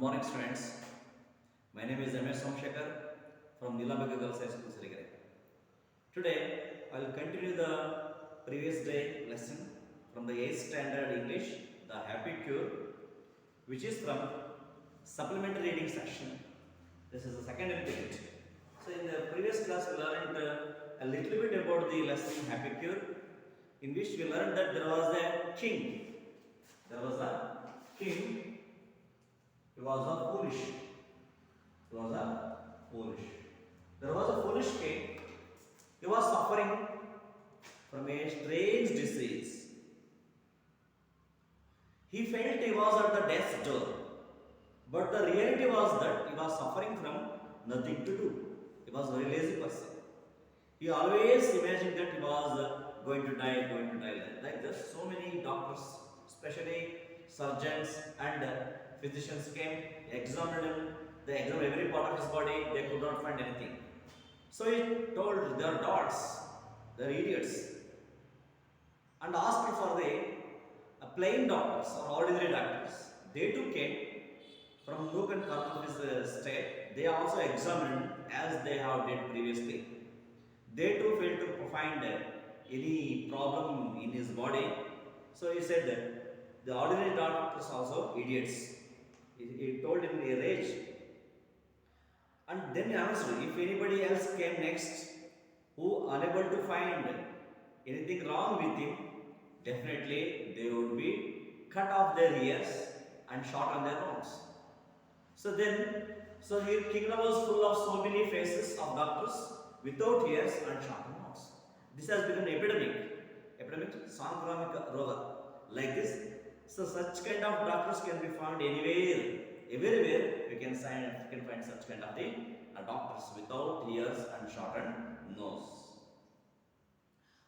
morning, students. My name is M.S. Somshekar from Nilambika Girls High School, Sirigare. Today, I will continue the previous day lesson from the 8th standard English, the Happy Cure, which is from supplementary reading section. This is the second unit. So, in the previous class, we learned a little bit about the lesson Happy Cure, in which we learned that there was a king. There was a king. He was a foolish. He was a foolish. There was a foolish king. He was suffering from a strange disease. He felt he was at the death's door. But the reality was that he was suffering from nothing to do. He was a very lazy person. He always imagined that he was going to die. Like this, so many doctors, especially surgeons and physicians came, examined him, they examined every part of his body, they could not find anything. So he told their dots, they're idiots, and asked for the plain doctors or ordinary doctors. They too came from nook and corner of his state. They also examined as they have did previously. They too failed to find any problem in his body. So he said that the ordinary doctors also idiots. He told in a rage. And then he asked if anybody else came next who unable to find anything wrong with him, definitely they would be cut off their ears and shot on their nose. So here kingdom was full of so many faces of doctors without ears and shot on nose. This has become an epidemic, Sankramika Roga, like this. So such kind of doctors can be found anywhere, everywhere. We can find such kind of doctors without ears and shortened nose.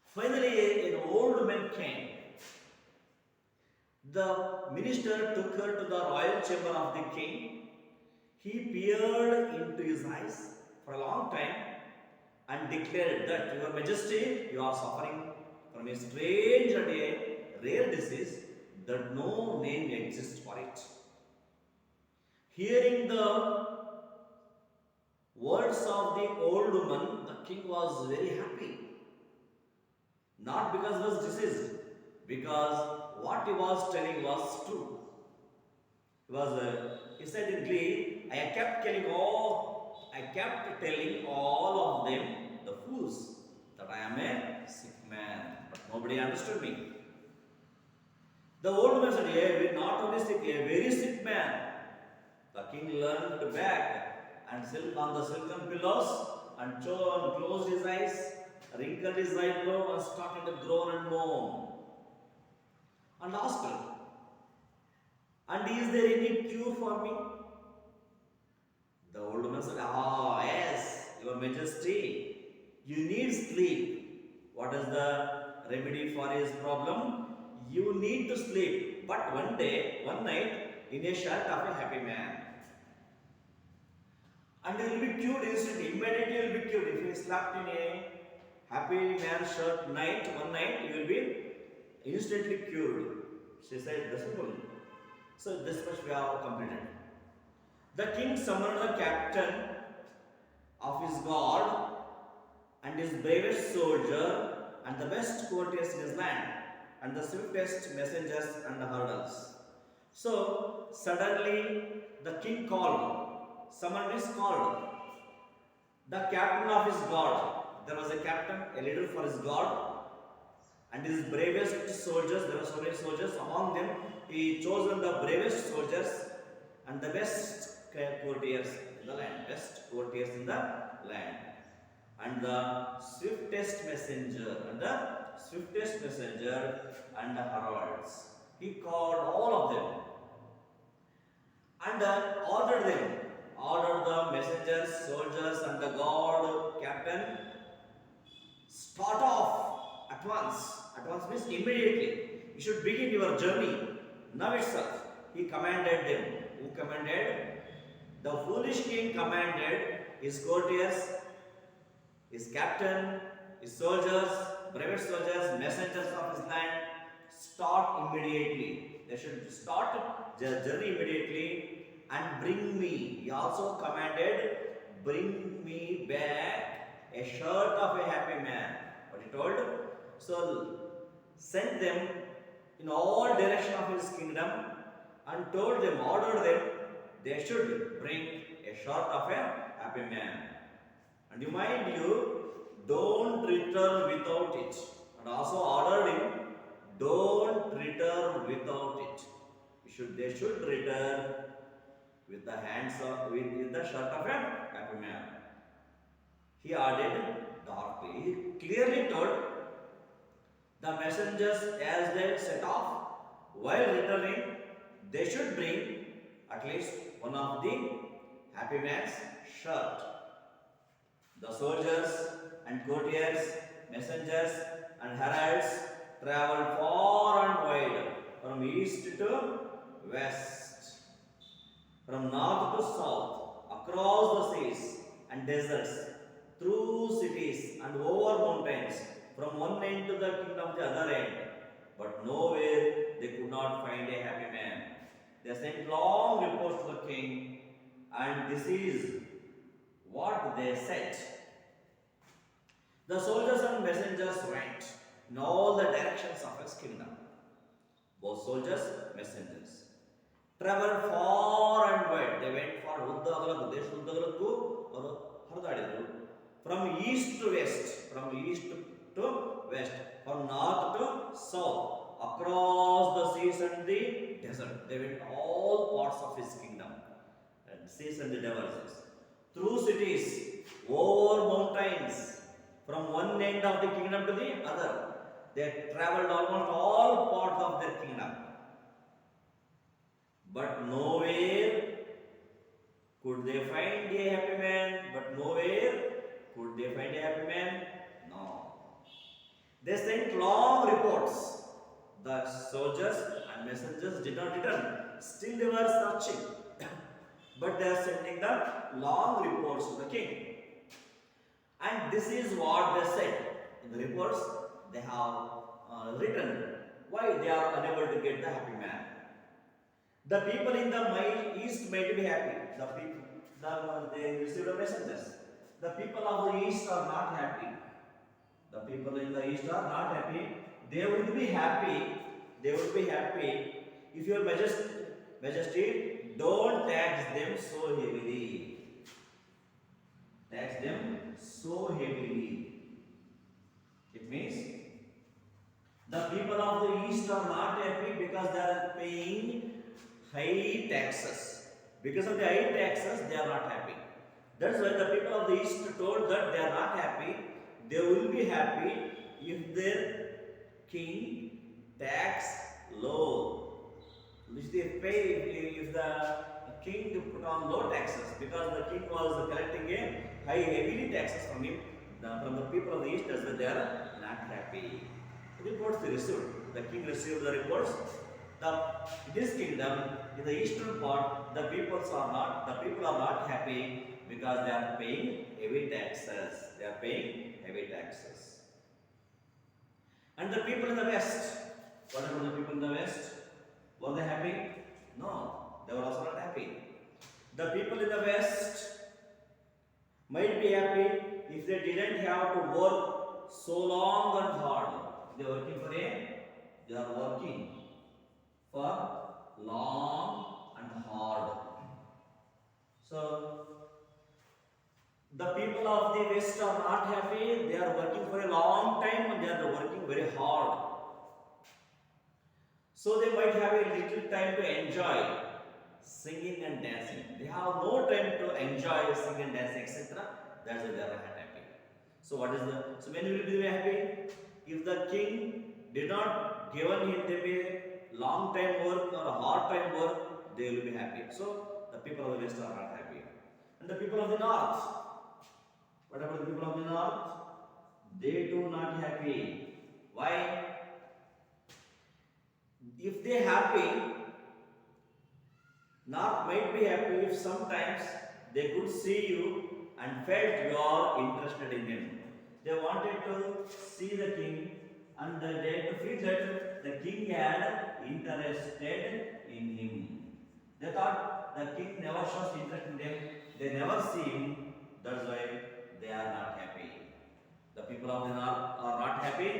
Finally, an old man came. The minister took her to the royal chamber of the king. He peered into his eyes for a long time and declared that, Your Majesty, you are suffering from a strange and a rare disease that no name exists for it. Hearing the words of the old woman, the king was very happy. Not because he was diseased, because what he was telling was true. He said in glee, I kept telling all of them, the fools, that I am a sick man. But nobody understood me. The old man said, not only sick, a very sick man. The king leaned back and sat on the silken pillows and closed his eyes, wrinkled his eyebrow and started to groan and moan. And asked her, and is there any cure for me? The old man said, yes, Your Majesty, you need sleep. What is the remedy for his problem? You need to sleep, but one night, in a shirt of a happy man. And he will be cured instantly. Immediately he will be cured. If he slept in a happy man's shirt one night, he will be instantly cured. She said, the simple. So this much we have completed. The king summoned the captain of his guard and his bravest soldier and the best courtiers in his land and the swiftest messengers and the hurdles. So suddenly the king called. Someone is called. The captain of his guard. There was a captain, a leader for his guard, and his bravest soldiers. There were so many soldiers. Among them, he chosen the bravest soldiers and the best courtiers in the land. And the swiftest messenger and the heralds. He called all of them and ordered the messengers, soldiers, and the guard captain start off at once. At once means immediately. You should begin your journey now itself. He commanded them. Who commanded? The foolish king commanded his courtiers, his captain, his soldiers, bravest soldiers, messengers of his land, start immediately. They should start their journey immediately and bring me. He also commanded, bring me back a shirt of a happy man. What he told? So sent them in all direction of his kingdom and told them, ordered them, they should bring a shirt of a happy man. And you mind you, don't return without it. And also ordered him, don't return without it. They should return with the hands of with the shirt of a happy man. He added darkly. He clearly told the messengers as they set off, while returning, they should bring at least one of the happy man's shirt. The soldiers and courtiers, messengers and heralds traveled far and wide from east to west, from north to south, across the seas and deserts, through cities and over mountains, from one end to the kingdom to the other end. But nowhere they could not find a happy man. They sent long reports to the king, and this is what they said. The soldiers and messengers went in all the directions of his kingdom. Both soldiers, messengers. Traveled far and wide. They went far. From east to west. From east to west. From north to south. Across the seas and the desert. They went all parts of his kingdom. And seas and the deserts. Through cities. Over mountains. From one end of the kingdom to the other. They traveled almost all parts of their kingdom. But nowhere could they find a happy man. But nowhere could they find a happy man. No. They sent long reports. The soldiers and messengers did not return. Still they were searching. But they are sending the long reports to the king. And this is what they said. In the reports, they have written why they are unable to get the happy man. The people in the east might be happy. They received the messengers. The people of the east are not happy. The people in the east are not happy. They would be happy. They would be happy if your majesty don't tax them so heavily. Tax them so heavily. It means the people of the east are not happy because they are paying high taxes. Because of the high taxes, they are not happy. That's why the people of the east told that they are not happy. They will be happy if their king tax low. Which they pay if the king put on low taxes, because the king was collecting a heavily taxes from him. From the people of the east, as well, they are not happy. Reports they received. The king received the reports. In this kingdom, in the eastern part, the people are not happy because they are paying heavy taxes. They are paying heavy taxes. And the people in the west, what about the people in the west? Were they happy? No, they were also not happy. The people in the west might be happy if they didn't have to work so long and hard. They are working for long and hard. So the people of the west are not happy. They are working for a long time and they are working very hard. So they might have a little time to enjoy singing and dancing. They have no time to enjoy singing and dancing, etc. That's why they are not happy. So when will they be happy? If the king did not given him a long time work or a hard time work, they will be happy. So the people of the west are not happy. And the people of the north, what about the people of the north? They too not happy. Why? If they happy, north might be happy if sometimes they could see you and felt you are interested in him. They wanted to see the king and they to feel that the king had interested in him. They thought the king never shows interest in them. They never see him. That's why they are not happy. The people of the north are not happy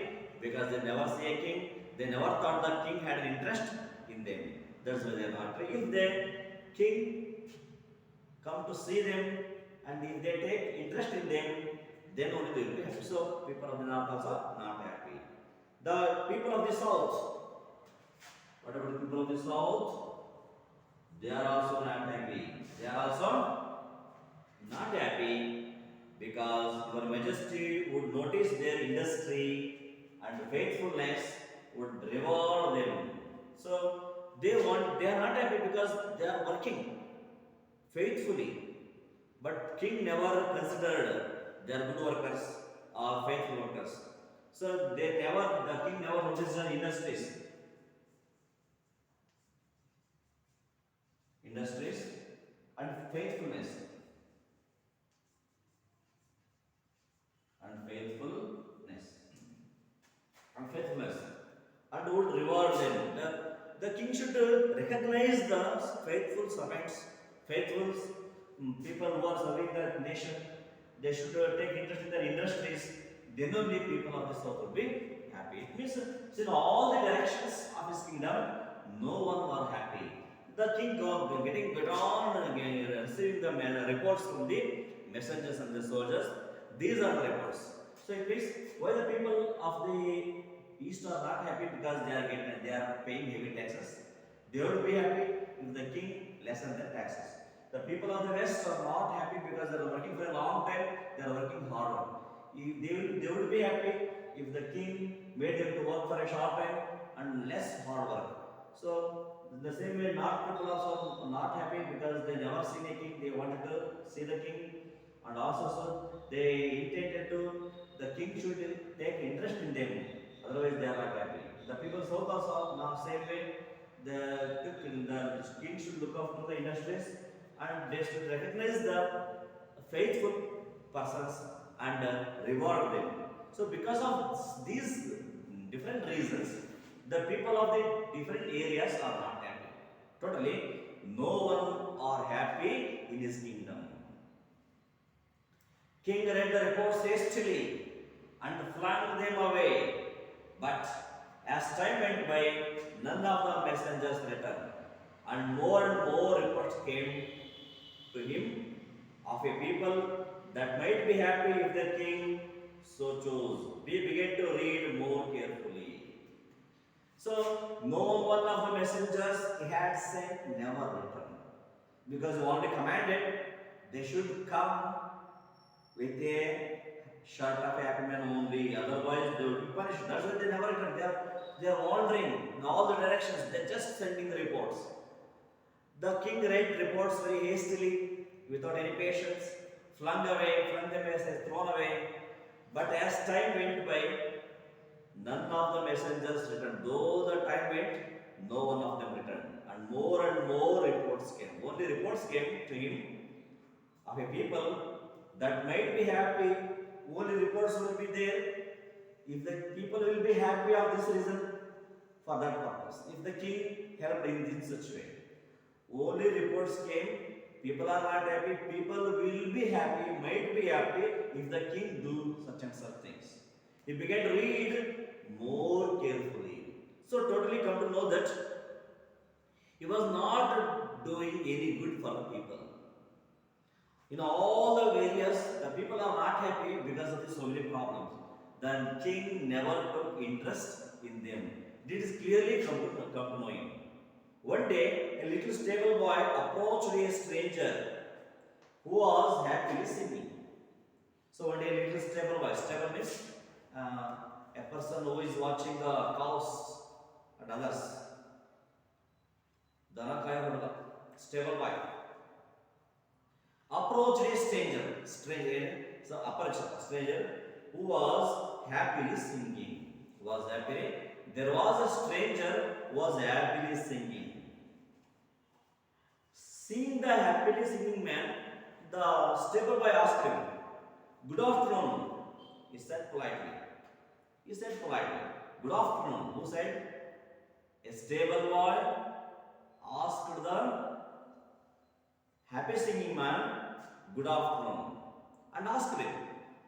because they never see a king. They never thought the king had an interest in them. That's why they are not happy. If the king come to see them and if they take interest in them, then only they will be happy. So people of the north also not happy. The people of the south, what about the people of the south? They are also not happy. They are also not happy because your majesty would notice their industry and faithfulness would reward them. So they are not happy because they are working faithfully. But king never considered they are good workers or faithful workers. So the king never noticed their industries and faithfulness and faithfulness and would reward them. The king should recognize the faithful servants, faithful people who are serving the nation. They should take interest in their industries. Then only people of the south will be happy. It means in all the directions of his kingdom, no one were happy. The king get on receiving the reports from the messengers and the soldiers. These are the reports. So it means why the people of the east are not happy because they are paying heavy taxes. They would be happy if the king lessen the taxes. The people of the west are not happy because they are working for a long time. They are working harder. They would be happy if the king made them to work for a short time and less hard work. So in the same way, north people also not happy because they never seen a king. They wanted to see the king, and also so they intended to the king should take interest in them. Otherwise, they are not happy. The people south also now same way. The king should look after the industries and they should recognize the faithful persons and reward them. So because of these different reasons, the people of the different areas are not happy. Totally, no one are happy in his kingdom. King read the reports hastily and flung them away. But as time went by, none of the messengers returned, and more reports came to him of a people that might be happy if the king so chose. We began to read more carefully. So, no one of the messengers he had sent never returned, because he already commanded they should come with a shirt of a happy man only, otherwise they will be punished. That's why they never return. They are wandering in all the directions, they're just sending the reports. The king read reports very hastily, without any patience, flung them as thrown away. But as time went by, none of the messengers returned. Though the time went, no one of them returned. And more reports came. Only reports came to him of a people that might be happy. Only reports will be there. If the people will be happy of this reason, for that purpose. If the king helped in such way. Only reports came. People are not happy. People will be happy, might be happy if the king do such and such things. He began to read more carefully. So totally come to know that he was not doing any good for the people. In all the areas, the people are not happy because of the so many problems. The king never took interest in them. This clearly come to know him. One day, a little stable boy approached a stranger who was happily singing. So one day, a little stable boy. Stable means a person who is watching the cows and others. Stable boy approached a stranger who was happily singing. There was a stranger who was happily singing. Seeing the happily singing man, the stable boy asked him, "Good afternoon," he said politely. "Good afternoon." Who said? A stable boy asked the happy singing man, good afternoon, and asked him,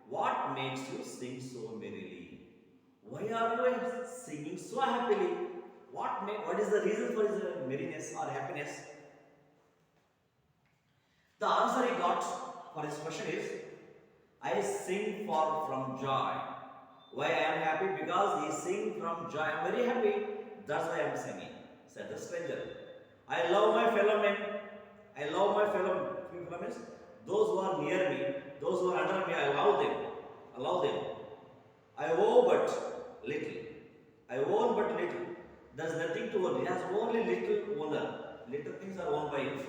what makes you sing so merrily? Why are you singing so happily? What is the reason for his merriness or happiness? The answer he got for his question is, I sing for from joy. Why I am happy? Because he sing from joy. I am very happy. That's why I am singing, said the stranger. I love my fellow men. I love my fellow men. Those who are near me, those who are under me, I love them. I love them. I owe but little. I own but little. There's nothing to own. He has only little owner. Little things are owned by him.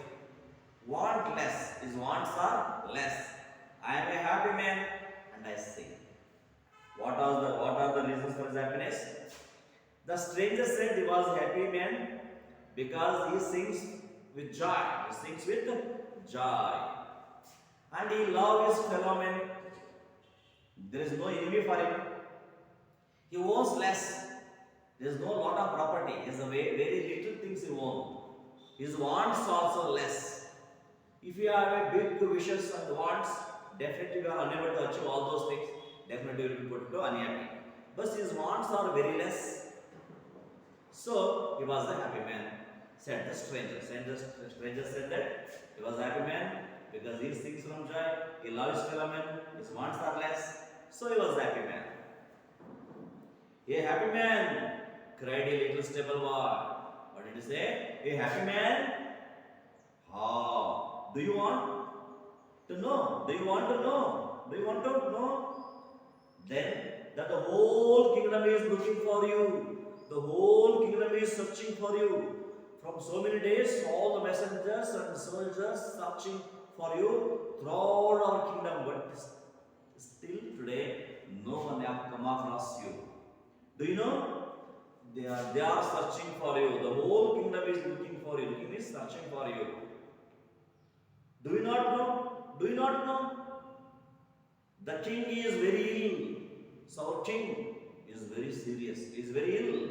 Want less. His wants are less. I am a happy man and I sing. What are the reasons for his happiness? The stranger said he was a happy man because he sings with joy. He sings with joy. And he loves his fellow men. There is no enemy for him. He owns less. There is no lot of property. He has very little things he owns. His wants also less. If you have a big wishes and wants, definitely you are unable to achieve all those things. Definitely you will be put to unhappy. But his wants are very less. So he was a happy man, said the stranger. The stranger said that he was a happy man because he sings from joy, he loves his fellow men, his wants are less. So he was a happy man. A happy man, cried a little stable boy. What did he say? A happy man? How? Do you want to know? Do you want to know? Do you want to know? Then that the whole kingdom is looking for you. The whole kingdom is searching for you. From so many days, all the messengers and soldiers searching for you throughout our kingdom. But still today, no one have come across you. Do you know? They are searching for you. The whole kingdom is looking for you. The kingdom is searching for you. Do you not know? Do you not know? The king is very ill. So our king is very serious. He is very ill.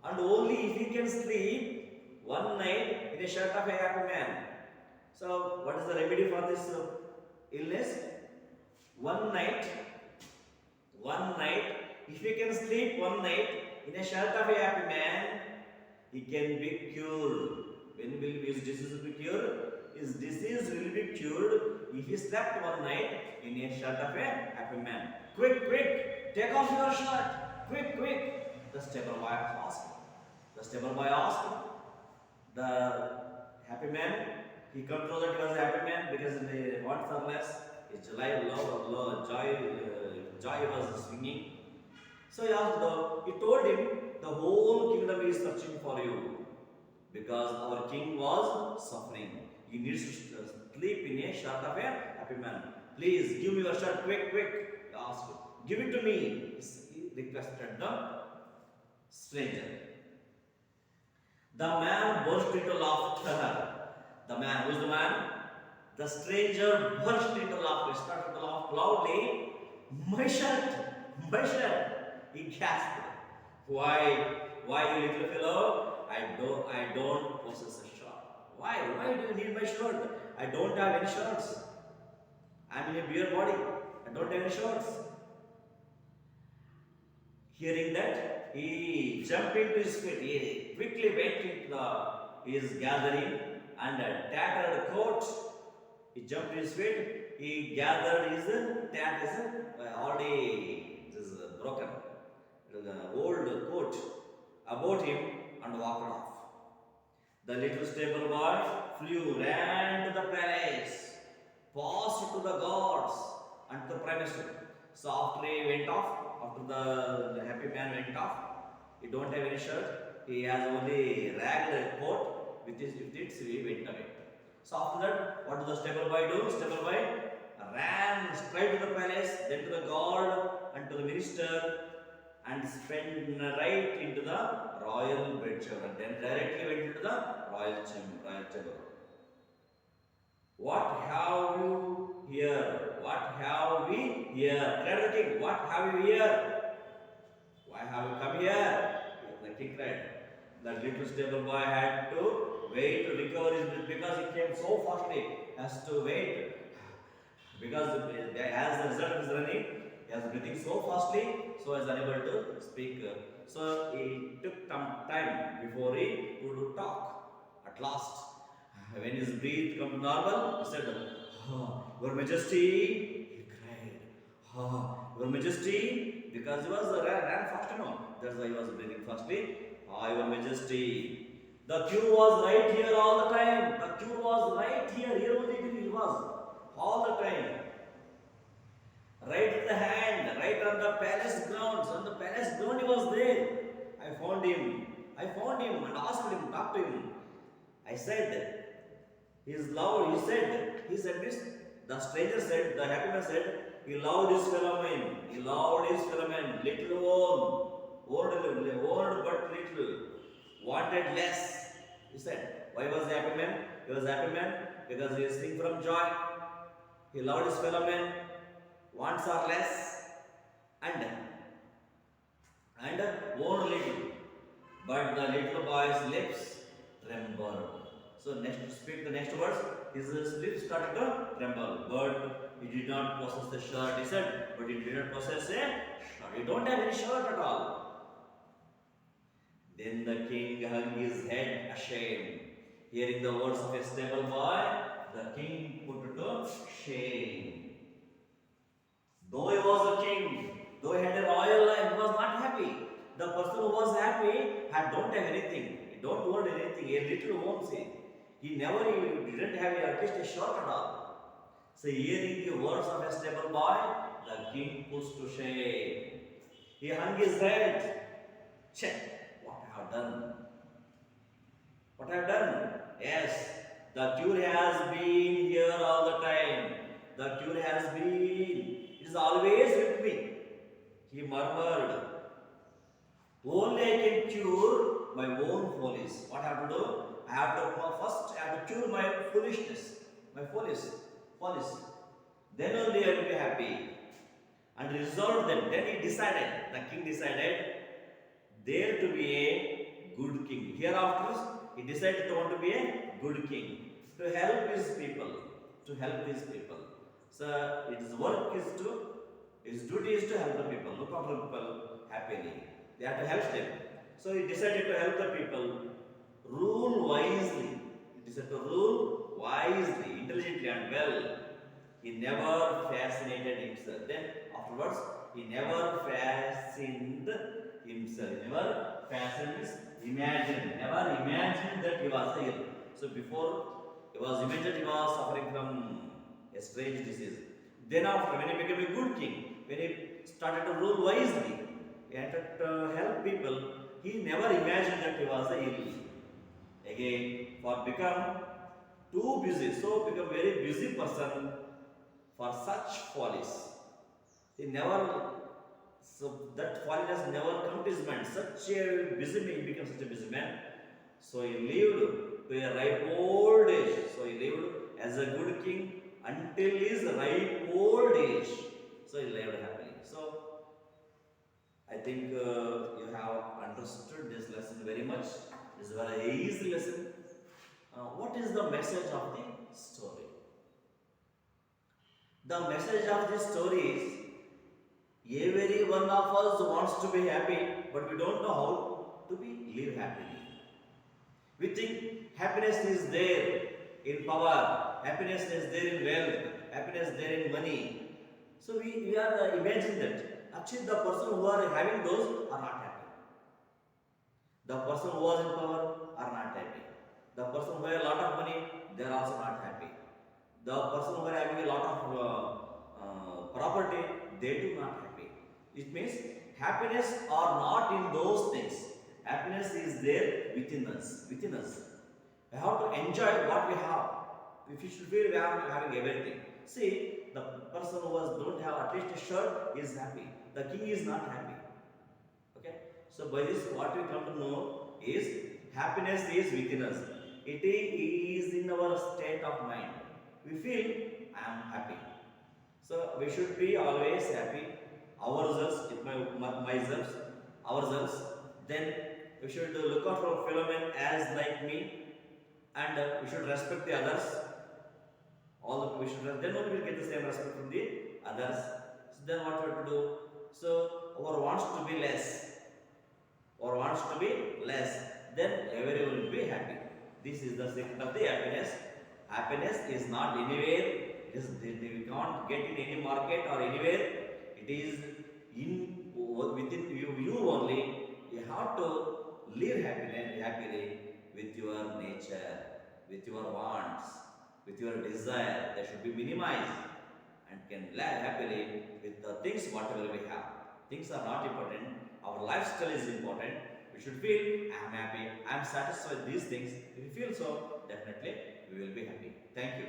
And only if he can sleep one night in a shirt of a happy man. So what is the remedy for this illness? One night, if he can sleep one night in a shirt of a happy man, he can be cured. When will his disease be cured? His disease will be cured if he slept one night in a shirt of a happy man. Quick, quick, take off your shirt. Quick, quick. The stable boy asked. The stable boy asked. The happy man, he controlled that he was a happy man because the wants are less. His joy was swinging. So he told him, the whole kingdom is searching for you because our king was suffering. He needs to sleep in a shirt of a happy man. Please give me your shirt, quick, quick. He asked, give it to me. He requested the stranger. The man burst into laughter. The man, who's the man? The stranger burst into laughter. He started to laugh loudly. My shirt, my shirt. He gasped. Why, you little fellow? I don't possess a shirt. Why do you need my shirt? I don't have any shirts. I'm in a bare body. I don't have any shirts. Hearing that, he jumped into his feet. He quickly went into his gathering and a tattered coat. He jumped to his feet. He gathered his already broken, old coat about him and walked off. The little stable boy ran to the palace, passed to the guards and to the prime minister. So after he went off, after the happy man went off, he don't have any shirt. He has only ragged coat. With it, he went away. So after that, what does the stable boy do? Stable boy ran straight to the palace, then to the guard and to the minister, and went right into the royal bedchamber. Then directly went into the royal chamber. What have you here? What have we here? Cried the king. What have you here? Why have you come here? The king cried. That little stable boy had to wait to recover his breath because he came so fastly. Has to wait because as the result of his running, he was breathing so fastly, so he was unable to speak. So he took some time before he could talk. At last, when his breath come to normal, he said, Your Majesty, he cried, Your Majesty, because he was ran fast, that's why he was breathing fastly. Your Majesty. The cure was right here all the time. The cure was right here. Here only it was all the time. Right in the hand, right on the palace grounds. On the palace ground he was there. I found him. I found him and asked him, talked to him. I said, he is loud. He said this. The stranger said, the happy man said, he loved his fellow men. He loved his fellow men. Little owned but little. Wanted less. He said, why was he happy man? He was happy man because he is singing from joy. He loved his fellow men. Wants are less and owned little. But the little boy's lips trembled. So next speak the next words. His lips started to tremble. But he did not possess the shirt. He said, but he did not possess a shirt. He don't have any shirt at all. Then the king hung his head ashamed. Hearing the words of a stable boy, the king put to shame. Though he was a king, though he had a royal life, he was not happy. The person who was happy don't have anything. He don't want anything. A little owns it. He didn't have at least a shirt at all. So hearing the words of a stable boy, the king puts to shame. He hung his head. Check what I have done. What I have done? Yes, the cure has been here all the time. The cure has been. It is always with me. He murmured. Only I can cure my own follies. What I have to do? I have to cure my foolishness, my follies. Then only I will be happy. And resolved them. Then he decided, the king decided, there to be a good king. Hereafter, he decided to want to be a good king. To help his people. So his duty is to help the people, look after people happily. They have to help them. So he decided to help the people, rule wisely. He decided to rule wisely, intelligently and well. He never fascinated himself. Then afterwards, he never fastened himself. Never imagined that he was ill. So before he was imagined he was suffering from a strange disease. Then after, when he became a good king, when he started to rule wisely, he had to help people, he never imagined that he was ill. Again, for become too busy, so become very busy person for such follies. He never, so that folliness never come to his mind. Such a busy man, he became such a busy man. So he lived to a ripe old age. So he lived as a good king until his ripe old age. So he lived happily. So I think you have understood this lesson very much. This is a very easy lesson. What is the message of the story? The message of this story is every one of us wants to be happy, but we don't know how to live happily. We think happiness is there in power, happiness is there in wealth, happiness is there in money. So we are imagining that actually the person who are having those are not happy. The person who was in power are not happy. The person who has a lot of money, they are also not happy. The person who are having a lot of property, they do not happy. It means happiness are not in those things. Happiness is there within us. We have to enjoy what we have. We should feel we are having everything. See, the person who don't have at least a shirt is happy. The king is not happy. Okay? So by this, what we come to know is happiness is within us. It is in our state of mind. We feel I am happy. So we should be always happy. Ourselves, ourselves. Then we should look out for fellow men as like me, and we should respect the others. All the we should then only we'll get the same respect from the others. So then what we have to do? So our wants to be less, or wants to be less, then everyone will be happy. This is the secret of the happiness. Happiness is not anywhere. We can't get in any market or anywhere. It is in within you only. You have to live happily with your nature, with your wants, with your desire. They should be minimized, and can live happily with the things whatever we have. Things are not important. Our lifestyle is important. We should feel I am happy, I am satisfied with these things. If you feel so, definitely we will be happy. Thank you.